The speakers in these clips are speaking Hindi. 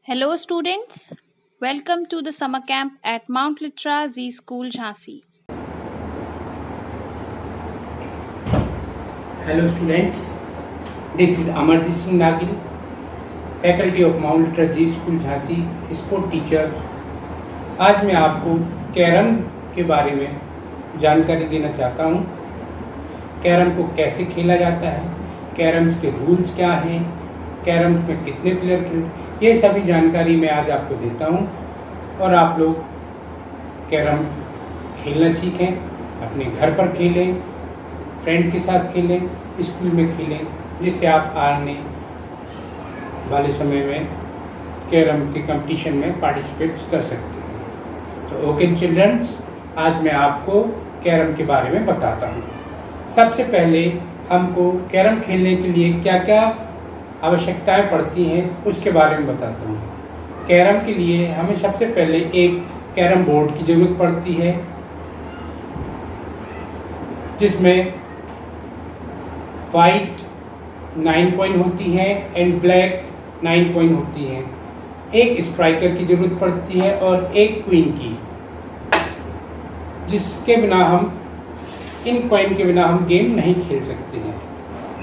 Hello, students. Welcome to the summer camp at Mount Litra Z School, Jhansi. Hello, students. This is Amarjit Singh Nagil, faculty of Mount Litra Z School, Jhansi, sport teacher. आज मैं आपको कैरम के बारे में जानकारी देना चाहता हूँ। कैरम को कैसे खेला जाता है, कैरम्स के रूल्स क्या हैं, कैरम्स में कितने प्लेयर खेलते, ये सभी जानकारी मैं आज आपको देता हूँ। और आप लोग कैरम खेलना सीखें, अपने घर पर खेलें, फ्रेंड्स के साथ खेलें, स्कूल में खेलें, जिससे आप आने वाले समय में कैरम के कंपटीशन में पार्टिसिपेट कर सकते हैं। तो ओके चिल्ड्रंस, आज मैं आपको कैरम के बारे में बताता हूँ। सबसे पहले हमको कैरम खेलने के लिए क्या क्या आवश्यकताएं पड़ती हैं उसके बारे में बताता हूँ। कैरम के लिए हमें सबसे पहले एक कैरम बोर्ड की ज़रूरत पड़ती है, जिसमें वाइट 9 पॉइंट होती है एंड ब्लैक 9 पॉइंट होती है। एक स्ट्राइकर की ज़रूरत पड़ती है और एक क्वीन की, जिसके बिना इन पॉइंट के बिना हम गेम नहीं खेल सकते हैं।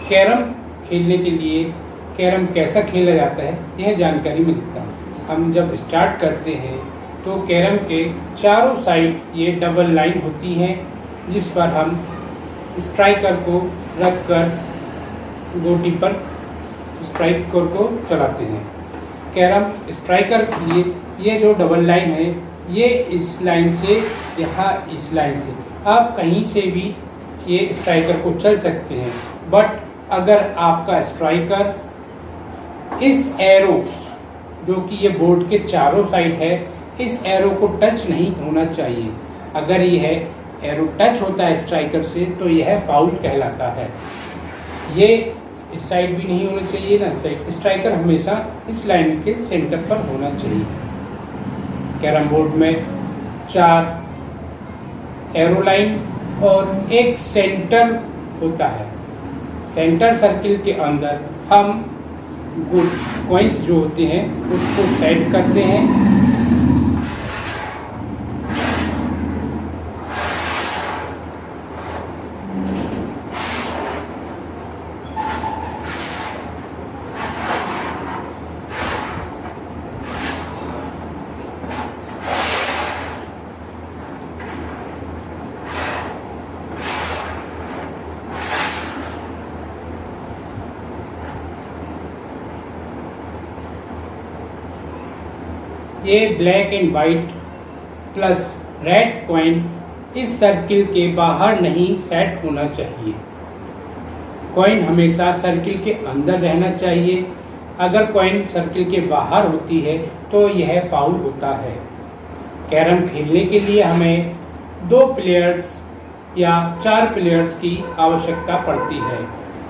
कैरम खेलने के लिए कैरम कैसा खेला जाता है यह जानकारी मैं देता हूँ। हम जब स्टार्ट करते हैं तो कैरम के चारों साइड ये डबल लाइन होती हैं, जिस पर हम स्ट्राइकर को रखकर गोटी पर स्ट्राइकर को चलाते हैं। कैरम स्ट्राइकर के लिए ये जो डबल लाइन है, ये इस लाइन से यहाँ इस लाइन से आप कहीं से भी ये स्ट्राइकर को चल सकते हैं। बट अगर आपका स्ट्राइकर इस एरो, जो कि ये बोर्ड के चारों साइड है, इस एरो को टच नहीं होना चाहिए। अगर यह एरो टच होता है स्ट्राइकर से तो यह फाउल कहलाता है। ये इस साइड भी नहीं होना चाहिए ना साइड। स्ट्राइकर हमेशा इस लाइन के सेंटर पर होना चाहिए। कैरम बोर्ड में 4 एरो लाइन और एक सेंटर होता है। सेंटर सर्किल के अंदर हम कॉइन्स जो होते हैं उसको सेट करते हैं। ये black and white plus red coin इस सर्किल के बाहर नहीं सेट होना चाहिए। कॉइन हमेशा सर्किल के अंदर रहना चाहिए। अगर कॉइन सर्किल के बाहर होती है तो यह फाउल होता है। कैरम खेलने के लिए हमें 2 प्लेयर्स या 4 प्लेयर्स की आवश्यकता पड़ती है।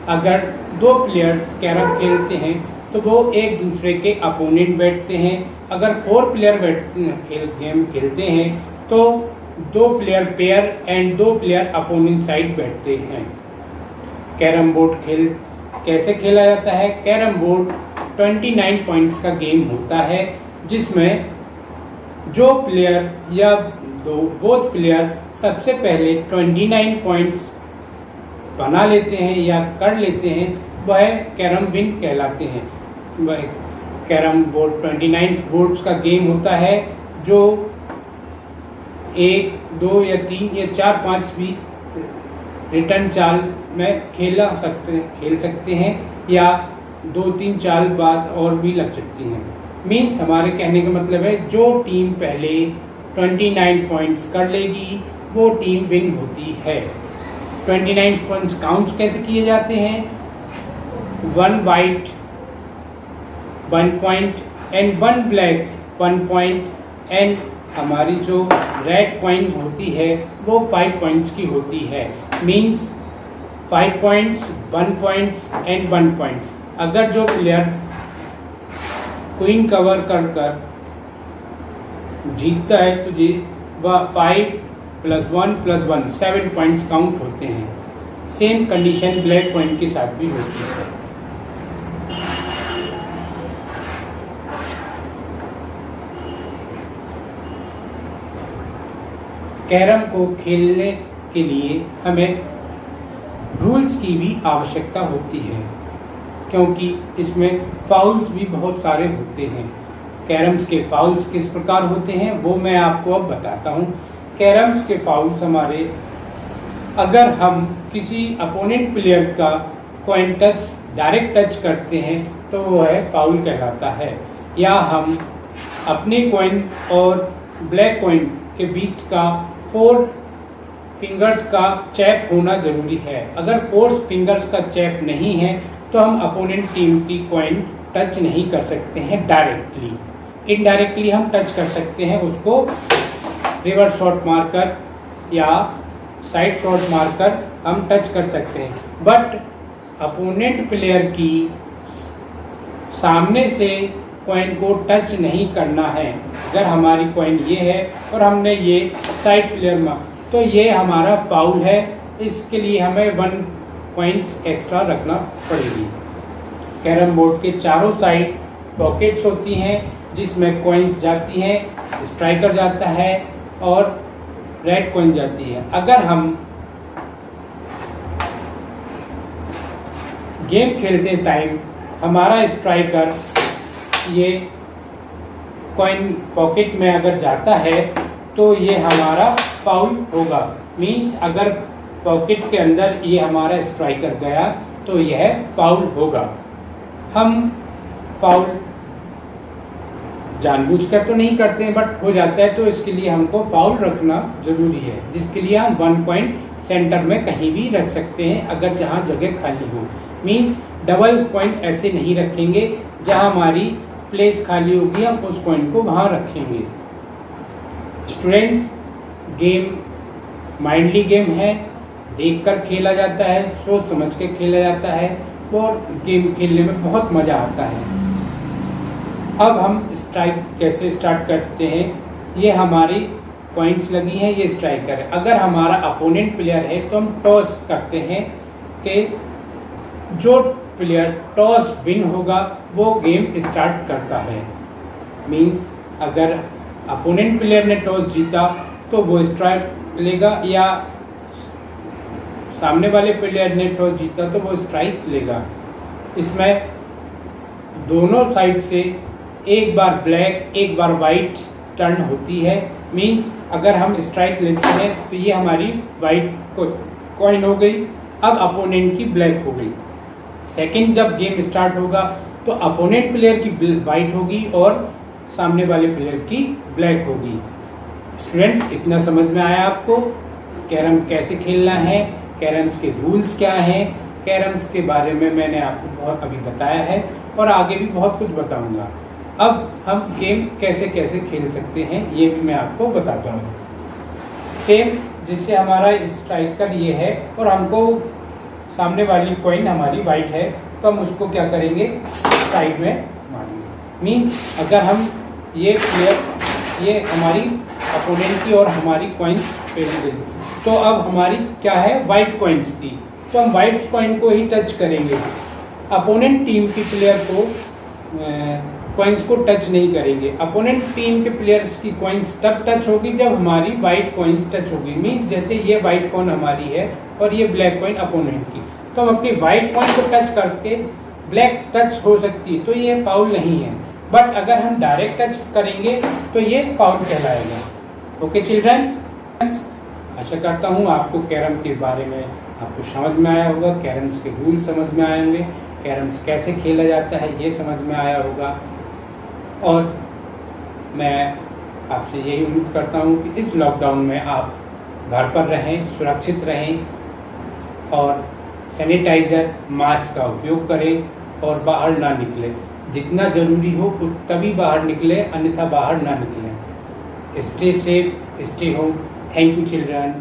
अगर 2 प्लेयर्स कैरम खेलते हैं तो वो एक दूसरे के अपोनेंट बैठते हैं। अगर 4 प्लेयर गेम खेलते हैं तो 2 player pair and 2 player opponent side बैठते हैं। कैरम बोर्ड कैसे खेला जाता है? कैरम बोर्ड 29 पॉइंट्स का गेम होता है, जिसमें जो प्लेयर या बोथ प्लेयर सबसे पहले 29 पॉइंट्स बना लेते हैं या कर लेते हैं, वह कैरम विन कहलाते हैं। कैरम बोर्ड 29 बोर्ड्स का गेम होता है, जो 1, 2 या 3 या 4, 5 भी रिटर्न चाल में खेल सकते हैं या 2-3 चाल बाद और भी लग सकती हैं। मीन्स हमारे कहने का मतलब है, जो टीम पहले 29 पॉइंट्स कर लेगी वो टीम विन होती है। 29 पॉइंट्स काउंट्स कैसे किए जाते हैं? 1 white 1 point and 1 black 1 point and हमारी जो रेड कॉइन होती है वो 5 पॉइंट्स की होती है। Means 5 points 1 points and 1 points. अगर जो प्लेयर क्वीन कवर कर जीतता है तो वह 5 + 1 + 1 7 पॉइंट्स काउंट होते हैं। सेम कंडीशन ब्लैक पॉइंट के साथ भी होती है। कैरम को खेलने के लिए हमें रूल्स की भी आवश्यकता होती है, क्योंकि इसमें फाउल्स भी बहुत सारे होते हैं। कैरम्स के फाउल्स किस प्रकार होते हैं वो मैं आपको अब बताता हूँ। कैरम्स के फाउल्स हमारे, अगर हम किसी अपोनेंट प्लेयर का कॉइन टच डायरेक्ट टच करते हैं तो वो है फाउल कहलाता है, या हम अपने कॉइन और ब्लैक कॉइन के बीच का 4 फिंगर्स का चैप होना जरूरी है। अगर 4 फिंगर्स का चैप नहीं है तो हम अपोनेंट टीम की कॉइन टच नहीं कर सकते हैं डायरेक्टली। इनडायरेक्टली हम टच कर सकते हैं, उसको रिवर्स शॉट मारकर या साइड शॉट मारकर हम टच कर सकते हैं। बट अपोनेंट प्लेयर की सामने से कॉइन को टच नहीं करना है। अगर हमारी कॉइन ये है और हमने ये साइड प्लेयर मार, तो ये हमारा फाउल है। इसके लिए हमें 1 पॉइंट्स एक्स्ट्रा रखना पड़ेगी। कैरम बोर्ड के चारों साइड पॉकेट्स होती हैं जिसमें कॉइन्स जाती हैं, स्ट्राइकर जाता है और रेड कॉइन जाती है। अगर हम गेम खेलते टाइम हमारा स्ट्राइकर ये कॉइन पॉकेट में अगर जाता है तो ये हमारा फाउल होगा। मींस अगर पॉकेट के अंदर ये हमारा स्ट्राइकर गया तो यह फाउल होगा। हम फाउल जानबूझकर तो नहीं करते हैं, बट हो जाता है, तो इसके लिए हमको फाउल रखना जरूरी है, जिसके लिए हम 1 पॉइंट सेंटर में कहीं भी रख सकते हैं अगर जहाँ जगह खाली हो। मींस डबल पॉइंट ऐसे नहीं रखेंगे, जहाँ हमारी प्लेस खाली होगी हम उस पॉइंट को वहाँ रखेंगे। स्टूडेंट्स, गेम माइंडली गेम है, देखकर खेला जाता है, सोच समझ के खेला जाता है और गेम खेलने में बहुत मज़ा आता है। अब हम स्ट्राइक कैसे स्टार्ट करते हैं। ये हमारी पॉइंट्स लगी हैं, ये स्ट्राइकर है। अगर हमारा अपोनेंट प्लेयर है तो हम टॉस करते हैं कि जो प्लेयर टॉस विन होगा वो गेम स्टार्ट करता है। मींस अगर अपोनेंट प्लेयर ने टॉस जीता तो वो स्ट्राइक लेगा, या सामने वाले प्लेयर ने टॉस जीता तो वो स्ट्राइक लेगा। इसमें दोनों साइड से एक बार ब्लैक एक बार वाइट टर्न होती है। मींस अगर हम स्ट्राइक लेते हैं तो ये हमारी वाइट कॉइन हो गई, अब अपोनेंट की ब्लैक हो गई। सेकंड जब गेम स्टार्ट होगा तो अपोनेंट प्लेयर की वाइट होगी और सामने वाले प्लेयर की ब्लैक होगी। स्टूडेंट्स, इतना समझ में आया आपको कैरम कैसे खेलना है, कैरम्स के रूल्स क्या हैं। कैरम्स के बारे में मैंने आपको बहुत अभी बताया है और आगे भी बहुत कुछ बताऊंगा। अब हम गेम कैसे कैसे खेल सकते हैं ये भी मैं आपको बताता हूँ। सेम जिससे हमारा स्ट्राइकर ये है और हमको सामने वाली कॉइन हमारी वाइट है, तो हम उसको क्या करेंगे, साइड में मारेंगे। मीन्स अगर हम ये प्लेयर, ये हमारी अपोनेंट की और हमारी कॉइन्स पहले दे, तो अब हमारी क्या है, वाइट कॉइन्स थी, तो हम वाइट कॉइन को ही टच करेंगे। अपोनेंट टीम की प्लेयर को कॉइन्स को टच नहीं करेंगे। अपोनेंट टीम के प्लेयर्स की कॉइन्स तब टच होगी जब हमारी वाइट कॉइन्स टच होगी। मींस जैसे ये वाइट कॉइन हमारी है और ये ब्लैक कॉइन अपोनेंट की, तो हम अपनी वाइट कॉइन को टच करके ब्लैक टच हो सकती है, तो ये फाउल नहीं है। बट अगर हम डायरेक्ट टच करेंगे तो ये फाउल कहलाएगा। ओके चिल्ड्रंस, आशा करता हूँ आपको कैरम के बारे में आपको समझ में आया होगा, कैरम्स के रूल समझ में आए होंगे, कैरम्स कैसे खेला जाता है ये समझ में आया होगा। और मैं आपसे यही उम्मीद करता हूँ कि इस लॉकडाउन में आप घर पर रहें, सुरक्षित रहें और सैनिटाइज़र मास्क का उपयोग करें और बाहर ना निकलें। जितना ज़रूरी हो तभी बाहर निकलें, अन्यथा बाहर ना निकलें। Stay safe, stay home. Thank you children.